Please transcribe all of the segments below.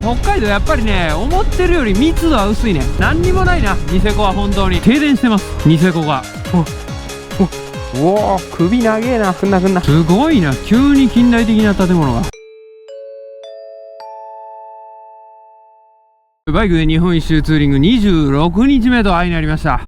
北海道やっぱりね、思ってるより密度は薄いね。何にもないな、ニセコは。本当に停電してます、ニセコが。うおー、首長えな。くんな。すごいな、急に近代的な建物が。バイクで日本一周ツーリング26日目と相なりました。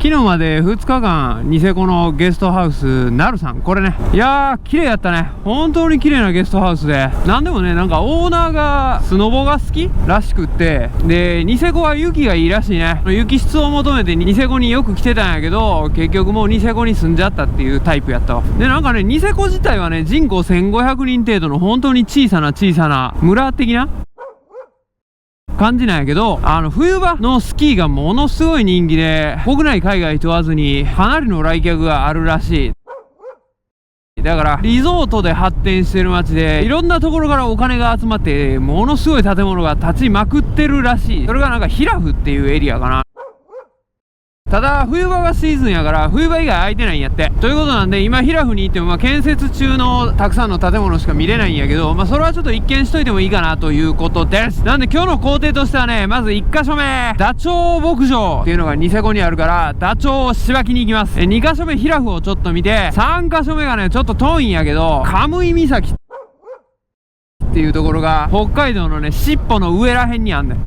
昨日まで2日間ニセコのゲストハウスなるさん、これね、いやー綺麗やったね。本当に綺麗なゲストハウスで、なんでもね、なんかオーナーがスノボが好きらしくって、でニセコは雪がいいらしいね。雪質を求めてニセコによく来てたんやけど、結局もうニセコに住んじゃったっていうタイプやったわ。でなんかね、ニセコ自体はね、人口1500人程度の本当に小さな村的な感じなんやけど、冬場のスキーがものすごい人気で、国内海外問わずにかなりの来客があるらしい。だからリゾートで発展してる街で、いろんなところからお金が集まってものすごい建物が建ちまくってるらしい。それがなんかヒラフっていうエリアかな。ただ冬場がシーズンやから冬場以外空いてないんやって。ということなんで、今ヒラフに行っても建設中のたくさんの建物しか見れないんやけど、それはちょっと一見しといてもいいかなということです。なんで今日の工程としてはね、まず1箇所目、ダチョウ牧場っていうのがニセコにあるから、ダチョウをしばきに行きます。2箇所目ヒラフをちょっと見て、3箇所目がねちょっと遠いんやけど、カムイ岬っていうところが北海道のね尻尾の上らへんにあんねん。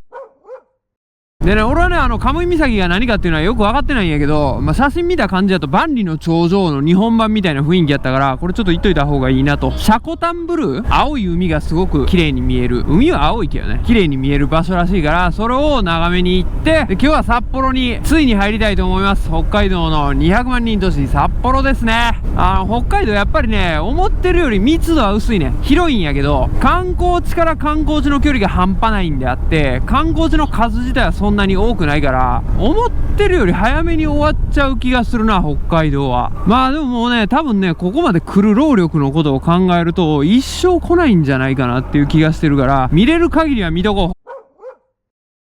でね、俺はね、カムイ岬が何かっていうのはよく分かってないんやけど、写真見た感じだと万里の長城の日本版みたいな雰囲気やったから、これちょっと言っといた方がいいなと。シャコタンブルー、青い海がすごく綺麗に見える、海は青いけどね、綺麗に見える場所らしいから、それを眺めに行って、で今日は札幌についに入りたいと思います。北海道の200万人都市札幌ですね。北海道やっぱりね、思ってるより密度は薄いね。広いんやけど、観光地から観光地の距離が半端ないんであって、観光地の数自体はそんなに多くないから、思ってるより早めに終わっちゃう気がするな、北海道は。でももうね、多分ね、ここまで来る労力のことを考えると一生来ないんじゃないかなっていう気がしてるから、見れる限りは見とこう。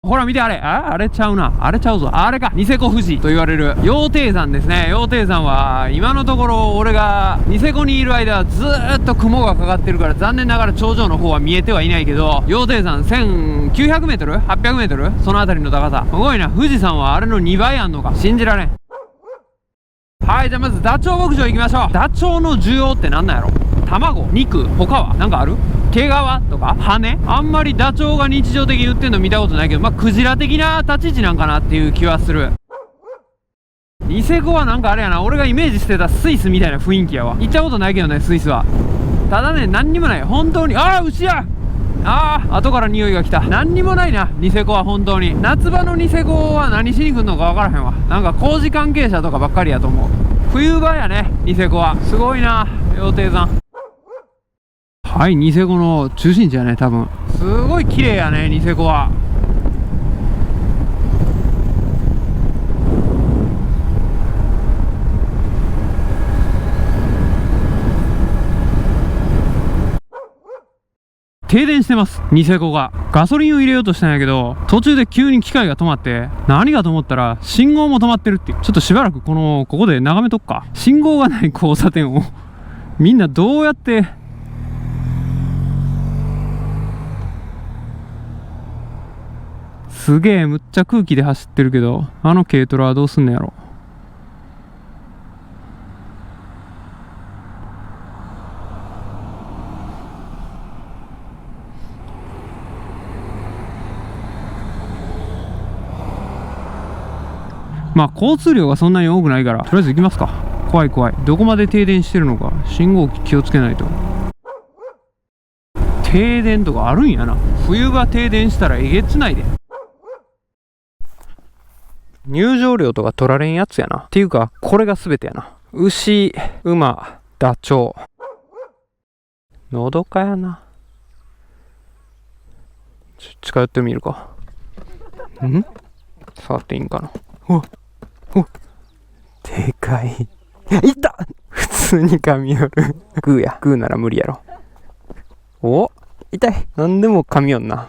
ほら見て、あれちゃうな、あれちゃうぞ、あれか、ニセコ富士と言われる羊蹄山ですね。羊蹄山は今のところ俺がニセコにいる間はずーっと雲がかかってるから、残念ながら頂上の方は見えてはいないけど、羊蹄山 1900m 800m そのあたりの高さ、すごいな。富士山はあれの2倍あんのか、信じられん。はい、じゃあまずダチョウ牧場行きましょう。ダチョウの需要ってなんなんやろ。卵、肉、他はなんかある？毛皮とか羽？あんまりダチョウが日常的に売ってるの見たことないけど、クジラ的な立ち位置なんかなっていう気はする。ニセコはなんかあれやな、俺がイメージしてたスイスみたいな雰囲気やわ。行ったことないけどね、スイスは。ただね、何にもない、本当に。牛や。後から匂いが来た。何にもないな、ニセコは本当に。夏場のニセコは何しに来んのか分からへんわ。なんか工事関係者とかばっかりやと思う。冬場やね、ニセコは。すごいな、羊蹄山。はい、ニセコの中心地やね、多分。すごい綺麗やね、ニセコは。停電してます、ニセコが。ガソリンを入れようとしたんやけど、途中で急に機械が止まって、何かと思ったら信号も止まってるっていう。ちょっとしばらくここで眺めとくか。信号がない交差点をみんなどうやって。すげえむっちゃ空気で走ってるけど、軽トラはどうすんのやろ。交通量がそんなに多くないから、とりあえず行きますか。怖い。どこまで停電してるのか、信号機気をつけないと。停電とかあるんやな。冬場停電したらえげつないで。入場料とか取られんやつやな。っていうか、これが全てやな。牛、馬、ダチョウ。のどかやな。近寄ってみるか。触っていいんかな。でかい。いった普通に噛み寄る。グーなら無理やろ。痛い。なんでも噛みよんな。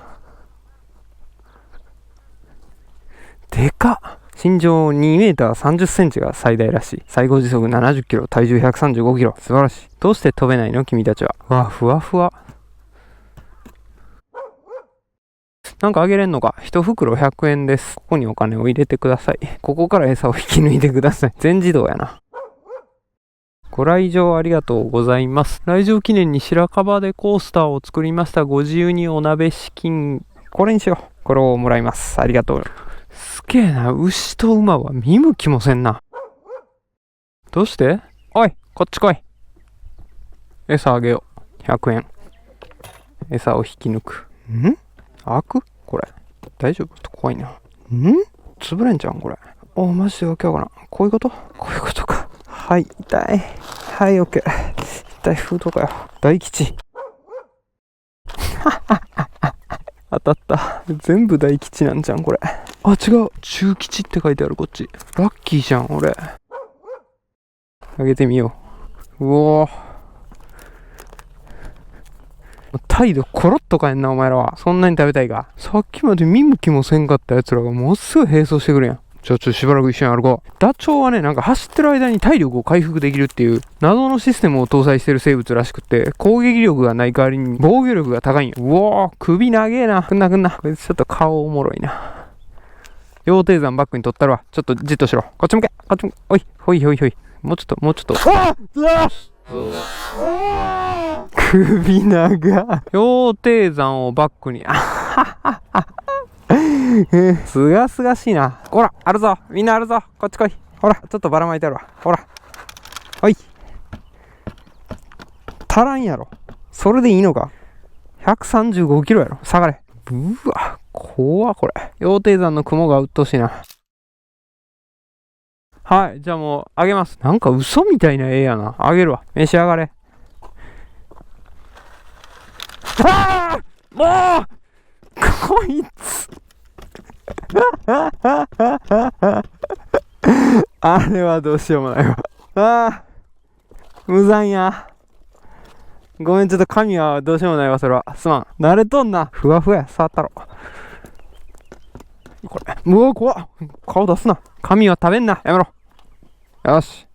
でかっ。身長2メーター30センチが最大らしい。最高時速70キロ、体重135キロ。素晴らしい。どうして飛べないの君たちは。ふわふわ。なんかあげれんのか。1袋100円です。ここにお金を入れてください。ここから餌を引き抜いてください。全自動やな。ご来場ありがとうございます。来場記念に白樺でコースターを作りました。ご自由にお鍋資金、これにしよう。これをもらいます。ありがとう。すげえな。牛と馬は見向きもせんな。どうして？おい、こっち来い。餌あげよう。100円。餌を引き抜く。開く？これ。大丈夫？ちょっと怖いな。潰れんじゃん、これ。マジでわけわからん。こういうこと？こういうことか。はい、痛い。はい、オッケー。痛い、封筒かよ。大吉。当たった。全部大吉なんじゃん、これ。あ、違う。中吉って書いてある、こっち。ラッキーじゃん、俺。あげてみよう。うおー。態度コロッと変えんな、お前らは。そんなに食べたいか。さっきまで見向きもせんかった奴らがもうすぐ並走してくるやん。ちょっとしばらく一緒に歩こう。ダチョウはね、なんか走ってる間に体力を回復できるっていう謎のシステムを搭載してる生物らしくて、攻撃力がない代わりに防御力が高いんよ。うおー、首長えな。くんな。こいつちょっと顔おもろいな。羊蹄山バックに取ったるわ。ちょっとじっとしろ。こっち向け。おい。ほい。もうちょっと。あっ首長。羊蹄山をバックに。すがすがしいな。ほら、あるぞ。みんなあるぞ。こっち来い。ほら、ちょっとばらまいてあるわ。ほら。おい。足らんやろ。それでいいのか。135キロやろ。下がれ。うわ、怖っ、これ。羊蹄山の雲がうっとうしいな。はい、じゃあもう、あげます。なんか嘘みたいな絵やな。あげるわ。召し上がれ。ああもうこいつあれはどうしようもないわ。無残や。ごめん、ちょっと髪はどうしようもないわ、それは。すまん。慣れとんな。ふわふわや。触ったろ。これ。うわ、怖っ。顔出すな。髪は食べんな。やめろ。よし。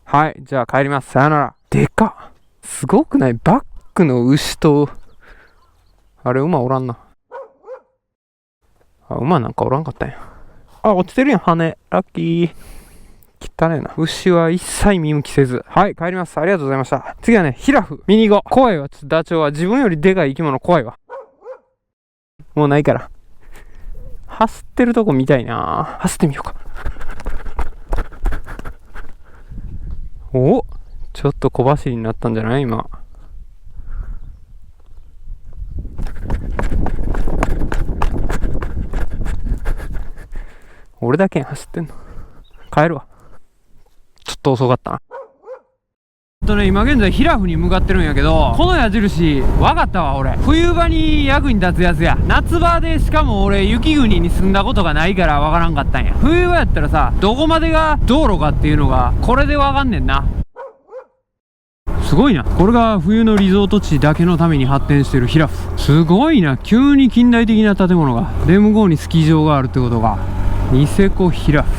はい。じゃあ帰ります。さよなら。でかっ。すごくない？バックの牛と、あれ、馬おらんな。馬なんかおらんかったんや。落ちてるやん、羽。ラッキー。汚ねえな。牛は一切見向きせず。はい、帰ります。ありがとうございました。次はね、ヒラフ、ミニゴ。怖いわ、ちょっとダチョウは。自分よりでかい生き物怖いわ。もうないから。走ってるとこ見たいな。走ってみようか。お、ちょっと小走りになったんじゃない今。俺だけ走ってんの。帰るわ。ちょっと遅かったな。今現在ヒラフに向かってるんやけど、この矢印わかったわ。俺冬場に役に立つやつや。夏場で、しかも俺雪国に住んだことがないからわからんかったんや。冬場やったらさ、どこまでが道路かっていうのがこれでわかんねんな。すごいな。これが冬のリゾート地だけのために発展してるヒラフ。すごいな。急に近代的な建物が。で向こうにスキー場があるってことが。ニセコヒラフ。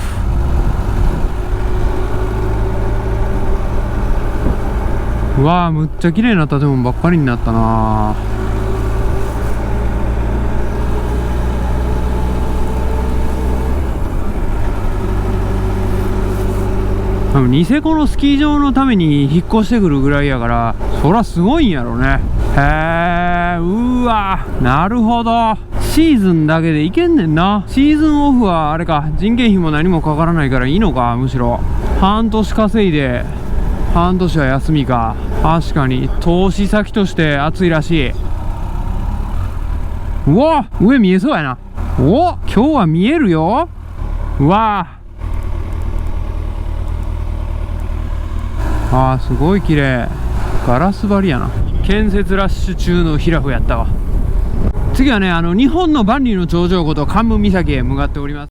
うわー、むっちゃ綺麗な建物ばっかりになったな。多分ニセコのスキー場のために引っ越してくるぐらいやから、そらすごいんやろね。へえ、うわ、なるほど。シーズンだけでいけんねんな。シーズンオフはあれか、人件費も何もかからないからいいのか。むしろ半年稼いで半年は休みか。確かに投資先として暑いらしい。うわ、上見えそうやな。お、今日は見えるよ。うわあー、すごい綺麗。ガラス張りやな。建設ラッシュ中のヒラフやったわ。次はね、日本の万里の長城こと関門岬へ向かっております。